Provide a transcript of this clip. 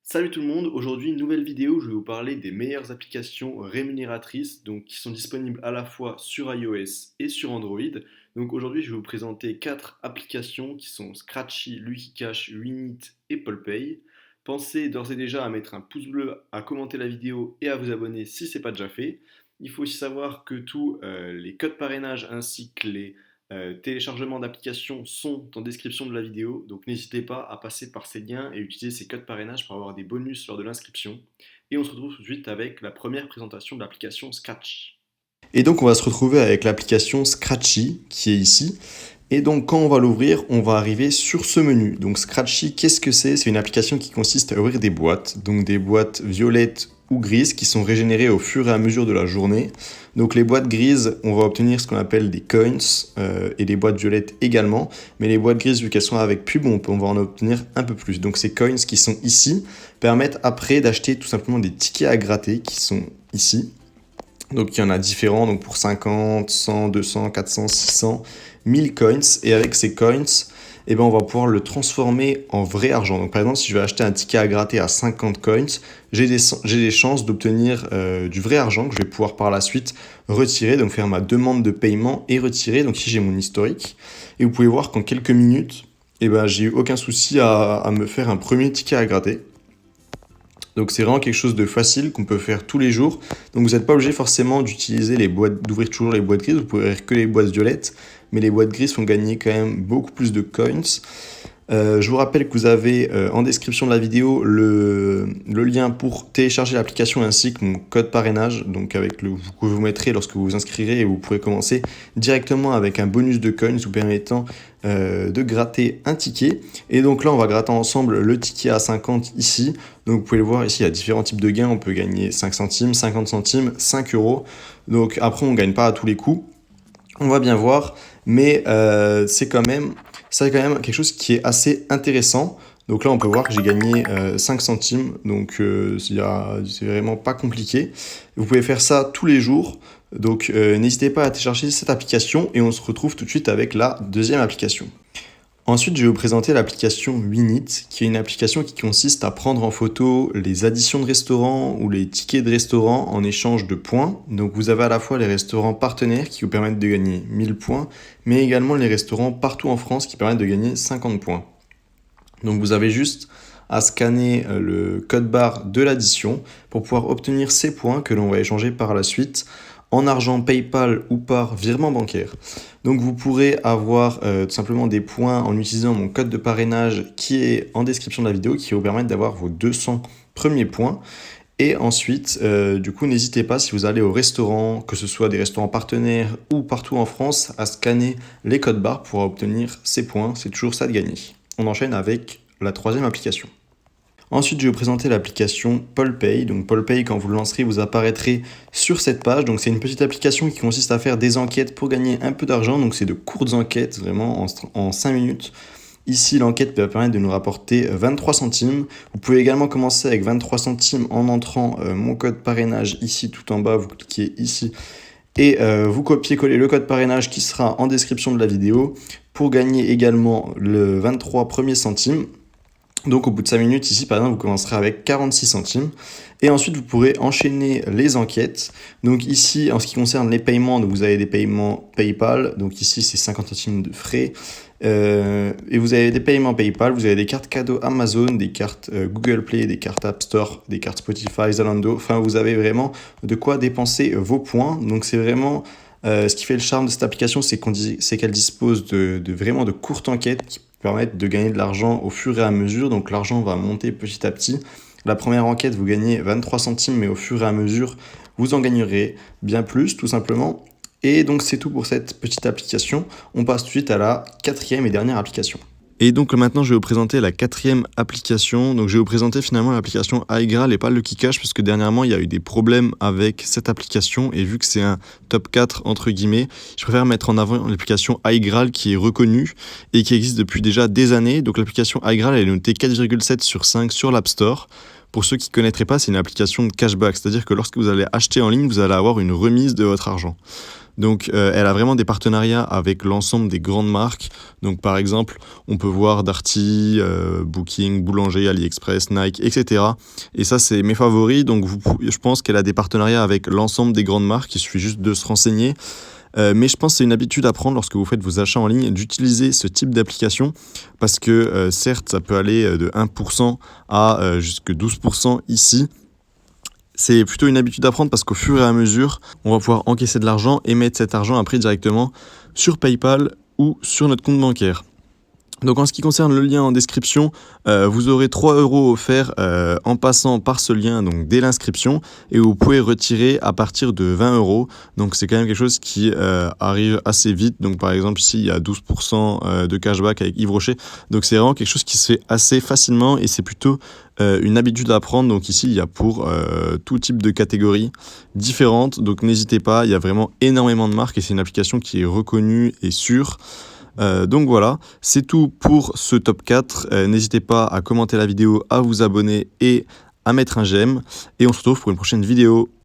Salut tout le monde, aujourd'hui nouvelle vidéo, je vais vous parler des meilleures applications rémunératrices donc qui sont disponibles à la fois sur iOS et sur Android. Donc aujourd'hui je vais vous présenter 4 applications qui sont Scratchy, Lucky Cash, Winit et Polpay. Pensez d'ores et déjà à mettre un pouce bleu, à commenter la vidéo et à vous abonner si ce n'est pas déjà fait. Il faut aussi savoir que tous les codes parrainage ainsi que les téléchargements d'applications sont en description de la vidéo, donc n'hésitez pas à passer par ces liens et utiliser ces codes parrainage pour avoir des bonus lors de l'inscription. Et on se retrouve tout de suite avec la première présentation de l'application Scratch. Et donc on va se retrouver avec l'application Scratchy qui est ici. Et donc quand on va l'ouvrir, on va arriver sur ce menu. Donc Scratchy, qu'est-ce que c'est? C'est une application qui consiste à ouvrir des boîtes, donc des boîtes violettes ou grises qui sont régénérées au fur et à mesure de la journée. Donc les boîtes grises, on va obtenir ce qu'on appelle des coins et les boîtes violettes également. Mais les boîtes grises, vu qu'elles sont avec pub, on va en obtenir un peu plus. Donc ces coins qui sont ici permettent après d'acheter tout simplement des tickets à gratter qui sont ici. Donc il y en a différents, donc pour 50, 100, 200, 400, 600, 1000 coins. Et avec ces coins, eh ben, on va pouvoir le transformer en vrai argent. Donc par exemple, si je vais acheter un ticket à gratter à 50 coins, j'ai des chances d'obtenir du vrai argent que je vais pouvoir par la suite retirer, donc faire ma demande de paiement et retirer. Donc ici j'ai mon historique. Et vous pouvez voir qu'en quelques minutes, eh ben, j'ai eu aucun souci à me faire un premier ticket à gratter. Donc c'est vraiment quelque chose de facile qu'on peut faire tous les jours. Donc vous n'êtes pas obligé forcément d'utiliser les boîtes, d'ouvrir toujours les boîtes grises, vous pouvez ouvrir que les boîtes violettes, mais les boîtes grises font gagner quand même beaucoup plus de coins. Je vous rappelle que vous avez en description de la vidéo le lien pour télécharger l'application ainsi que mon code parrainage, donc que vous mettrez lorsque vous vous inscrirez et vous pourrez commencer directement avec un bonus de coins vous permettant de gratter un ticket. Et donc là on va gratter ensemble le ticket à 50 ici. Donc vous pouvez le voir ici, il y a différents types de gains, on peut gagner 5 centimes, 50 centimes, 5 euros. Donc après on ne gagne pas à tous les coups, on va bien voir, mais c'est quand même quelque chose qui est assez intéressant. Donc là, on peut voir que j'ai gagné 5 centimes, donc c'est vraiment pas compliqué. Vous pouvez faire ça tous les jours, donc n'hésitez pas à télécharger cette application et on se retrouve tout de suite avec la deuxième application. Ensuite, je vais vous présenter l'application Winit, qui est une application qui consiste à prendre en photo les additions de restaurants ou les tickets de restaurant en échange de points. Donc vous avez à la fois les restaurants partenaires qui vous permettent de gagner 1000 points, mais également les restaurants partout en France qui permettent de gagner 50 points. Donc vous avez juste à scanner le code barre de l'addition pour pouvoir obtenir ces points que l'on va échanger par la suite en argent PayPal ou par virement bancaire. Donc vous pourrez avoir tout simplement des points en utilisant mon code de parrainage qui est en description de la vidéo qui va vous permettre d'avoir vos 200 premiers points. Et ensuite, du coup, n'hésitez pas si vous allez au restaurant, que ce soit des restaurants partenaires ou partout en France, à scanner les codes barres pour obtenir ces points. C'est toujours ça de gagner. On enchaîne avec la troisième application. Ensuite, je vais vous présenter l'application Polpay. Donc Polpay, quand vous le lancerez, vous apparaîtrez sur cette page. Donc c'est une petite application qui consiste à faire des enquêtes pour gagner un peu d'argent. Donc c'est de courtes enquêtes, vraiment en 5 minutes. Ici, l'enquête va permettre de nous rapporter 23 centimes. Vous pouvez également commencer avec 23 centimes en entrant mon code parrainage ici tout en bas. Vous cliquez ici et vous copiez-collez le code parrainage qui sera en description de la vidéo pour gagner également le 23 premiers centimes. Donc au bout de 5 minutes, ici par exemple, vous commencerez avec 46 centimes. Et ensuite, vous pourrez enchaîner les enquêtes. Donc ici, en ce qui concerne les paiements, donc vous avez des paiements PayPal. Donc ici, c'est 50 centimes de frais. Et vous avez des paiements PayPal, vous avez des cartes cadeaux Amazon, des cartes Google Play, des cartes App Store, des cartes Spotify, Zalando. Enfin, vous avez vraiment de quoi dépenser vos points. Donc c'est vraiment... ce qui fait le charme de cette application, c'est qu'elle dispose de vraiment de courtes enquêtes qui permettent de gagner de l'argent au fur et à mesure. Donc l'argent va monter petit à petit. La première enquête, vous gagnez 23 centimes, mais au fur et à mesure, vous en gagnerez bien plus, tout simplement. Et donc c'est tout pour cette petite application. On passe tout de suite à la quatrième et dernière application. Et donc maintenant, je vais vous présenter la quatrième application. Donc je vais vous présenter finalement l'application iGral et pas le Lucky Cash parce que dernièrement, il y a eu des problèmes avec cette application et vu que c'est un top 4 entre guillemets, je préfère mettre en avant l'application iGral qui est reconnue et qui existe depuis déjà des années. Donc l'application iGral elle est notée 4,7 sur 5 sur l'App Store. Pour ceux qui ne connaîtraient pas, c'est une application de cashback, c'est-à-dire que lorsque vous allez acheter en ligne, vous allez avoir une remise de votre argent. Donc elle a vraiment des partenariats avec l'ensemble des grandes marques. Donc par exemple, on peut voir Darty, Booking, Boulanger, AliExpress, Nike, etc. Et ça, c'est mes favoris. Donc je pense qu'elle a des partenariats avec l'ensemble des grandes marques. Il suffit juste de se renseigner. Mais je pense que c'est une habitude à prendre lorsque vous faites vos achats en ligne d'utiliser ce type d'application parce que certes, ça peut aller de 1% à jusque 12% ici. C'est plutôt une habitude à prendre parce qu'au fur et à mesure, on va pouvoir encaisser de l'argent et mettre cet argent après directement sur PayPal ou sur notre compte bancaire. Donc en ce qui concerne le lien en description, vous aurez 3 € offerts en passant par ce lien donc dès l'inscription et vous pouvez retirer à partir de 20 €. Donc c'est quand même quelque chose qui arrive assez vite. Donc par exemple ici il y a 12% de cashback avec Yves Rocher. Donc c'est vraiment quelque chose qui se fait assez facilement et c'est plutôt une habitude à prendre. Donc ici il y a pour tout type de catégories différentes. Donc n'hésitez pas, il y a vraiment énormément de marques et c'est une application qui est reconnue et sûre. Donc voilà, c'est tout pour ce top 4. N'hésitez pas à commenter la vidéo, à vous abonner et à mettre un j'aime. Et on se retrouve pour une prochaine vidéo.